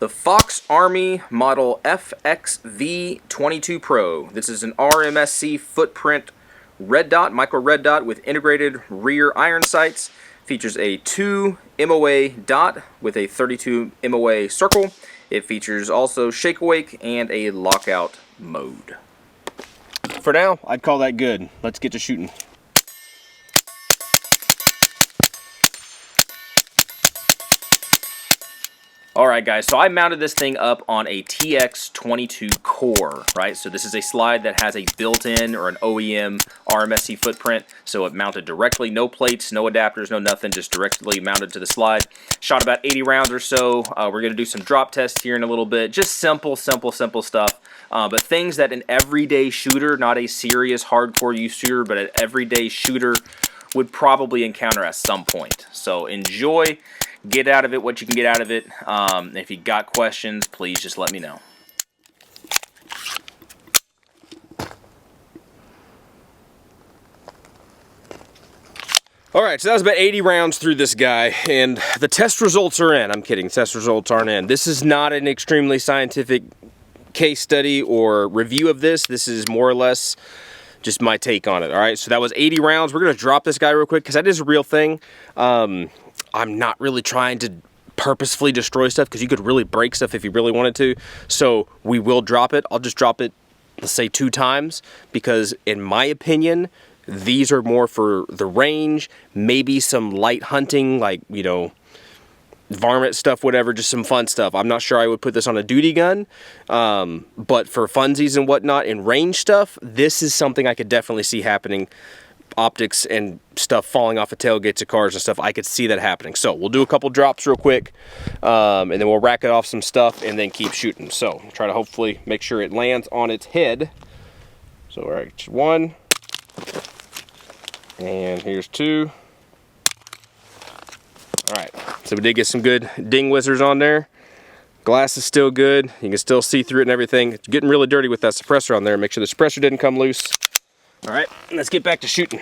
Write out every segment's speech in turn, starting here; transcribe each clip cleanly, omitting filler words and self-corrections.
The Fox Army model FXV22 Pro. This is an RMSc footprint red dot, micro red dot with integrated rear iron sights. Features a 2 MOA dot with a 32 MOA circle. It features also shake awake and a lockout mode. For now, I'd call that good. Let's get to shooting. Alright guys, so I mounted this thing up on a TX22 core, right? So this is a slide that has a built-in or an OEM RMSc footprint, so it mounted directly, no plates, no adapters, no nothing, just directly mounted to the slide. Shot about 80 rounds or so. We're going to do some drop tests here in a little bit, just simple stuff. But things that an everyday shooter, not a serious hardcore use shooter, but an everyday shooter would probably encounter at some point. So enjoy. Get out of it what you can get out of it. If you got questions, please just let me know. Alright, so that was about 80 rounds through this guy, and the test results are in. I'm kidding, test results aren't in. This is not an extremely scientific case study or review of this. This is more or less just my take on it. Alright, so that was 80 rounds. We're going to drop this guy real quick, because that is a real thing. I'm not really trying to purposefully destroy stuff, because you could really break stuff if you really wanted to. So we will drop it. I'll just drop it, let's say 2 times, because in my opinion, these are more for the range, maybe some light hunting, like, you know, varmint stuff, whatever, just some fun stuff. I'm not sure I would put this on a duty gun, but for funsies and whatnot and range stuff, this is something I could definitely see happening. Optics and stuff falling off of tailgates of cars and stuff, I could see that happening. So we'll do a couple drops real quick, and then we'll rack it off some stuff and then keep shooting. So try to hopefully make sure it lands on its head. So all right, 1, and here's 2. All right, so we did get some good ding whizzers on there. Glass is still good. You can still see through it and everything. It's getting really dirty with that suppressor on there. Make sure the suppressor didn't come loose. All right, let's get back to shooting.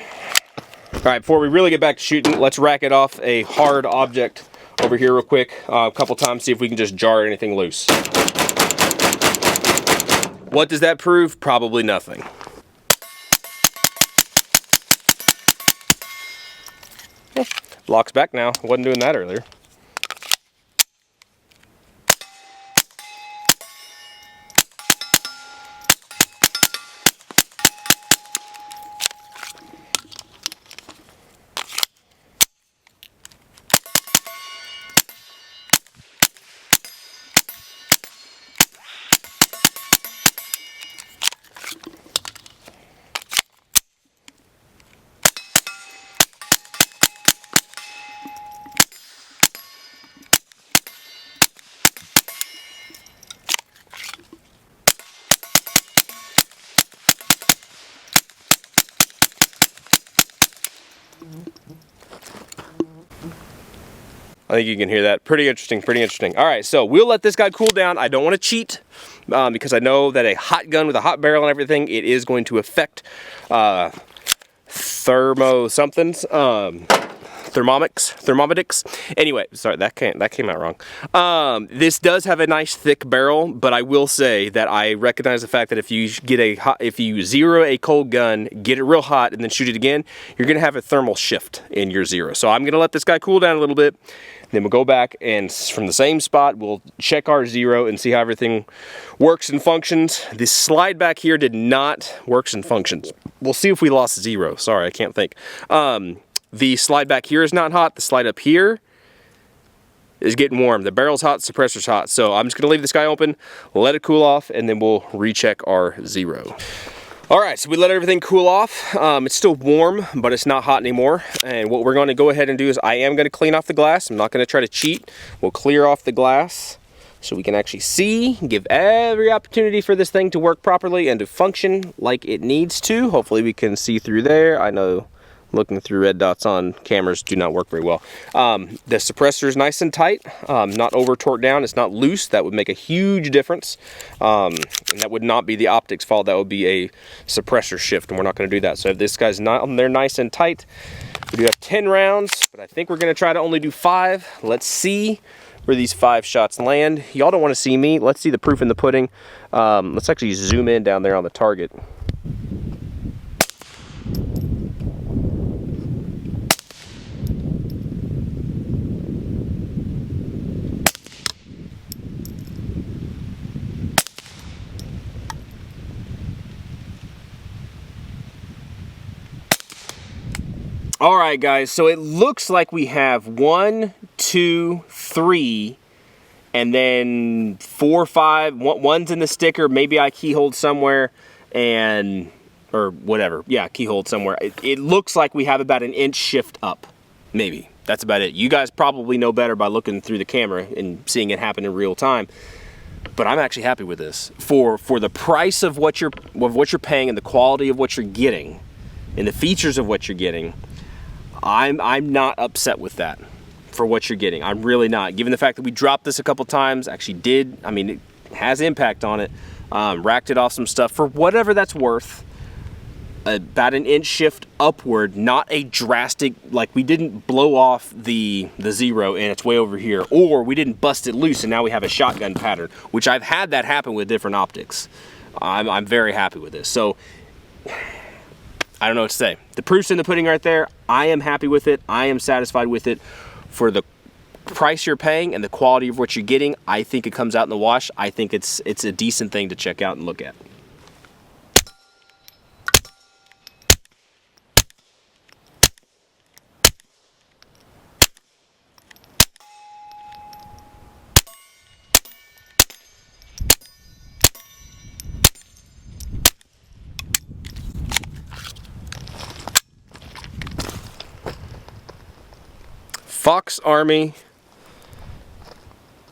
All right, before we really get back to shooting, let's rack it off a hard object over here real quick, a couple times, see if we can just jar anything loose. What does that prove? Probably nothing. Locks back now. Wasn't doing that earlier. I think you can hear that. Pretty interesting, pretty interesting. All right, so we'll let this guy cool down. I don't want to cheat because I know that a hot gun with a hot barrel and everything, it is going to affect thermometics. Anyway, sorry, that came out wrong. This does have a nice thick barrel, but I will say that I recognize the fact that if you zero a cold gun, get it real hot, and then shoot it again, you're gonna have a thermal shift in your zero. So I'm gonna let this guy cool down a little bit. Then we'll go back and from the same spot, we'll check our zero and see how everything works and functions. This slide back here did not works and functions. We'll see if we lost zero. Sorry, I can't think. The slide back here is not hot. The slide up here is getting warm. The barrel's hot, the suppressor's hot. So I'm just gonna leave this guy open, let it cool off, and then we'll recheck our zero. All right, so we let everything cool off. It's still warm, but it's not hot anymore. And what we're gonna go ahead and do is I am gonna clean off the glass. I'm not gonna try to cheat. We'll clear off the glass so we can actually see, give every opportunity for this thing to work properly and to function like it needs to. Hopefully we can see through there. I know looking through red dots on cameras do not work very well. The suppressor is nice and tight, not over torqued down. It's not loose. That would make a huge difference. And that would not be the optics fault. That would be a suppressor shift, and we're not going to do that. So if this guy's not on there nice and tight, we do have 10 rounds, but I think we're going to try to only do 5. Let's see. where these 5 shots land. Y'all don't want to see me. Let's see the proof in the pudding. Let's actually zoom in down there on the target. All right, guys, so it looks like we have 1, 2, 3, and then 4, 5. One's in the sticker. Maybe I keyholed somewhere, or whatever. Yeah, keyholed somewhere. It looks like we have about an inch shift up, maybe. That's about it. You guys probably know better by looking through the camera and seeing it happen in real time. But I'm actually happy with this. For the price of what you're paying and the quality of what you're getting and the features of what you're getting, I'm not upset with that for what you're getting. I'm really not. Given the fact that we dropped this a couple times, actually did, I mean, it has impact on it, racked it off some stuff for whatever that's worth. About an inch shift upward, not a drastic, like we didn't blow off the zero and it's way over here, or we didn't bust it loose and now we have a shotgun pattern, which I've had that happen with different optics. I'm very happy with this. So I don't know what to say. The proof's in the pudding right there. I am happy with it. I am satisfied with it. For the price you're paying and the quality of what you're getting, I think it comes out in the wash. I think it's a decent thing to check out and look at. Fox Army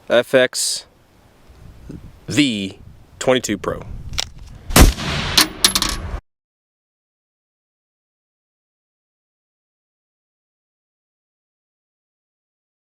FXV22 Pro.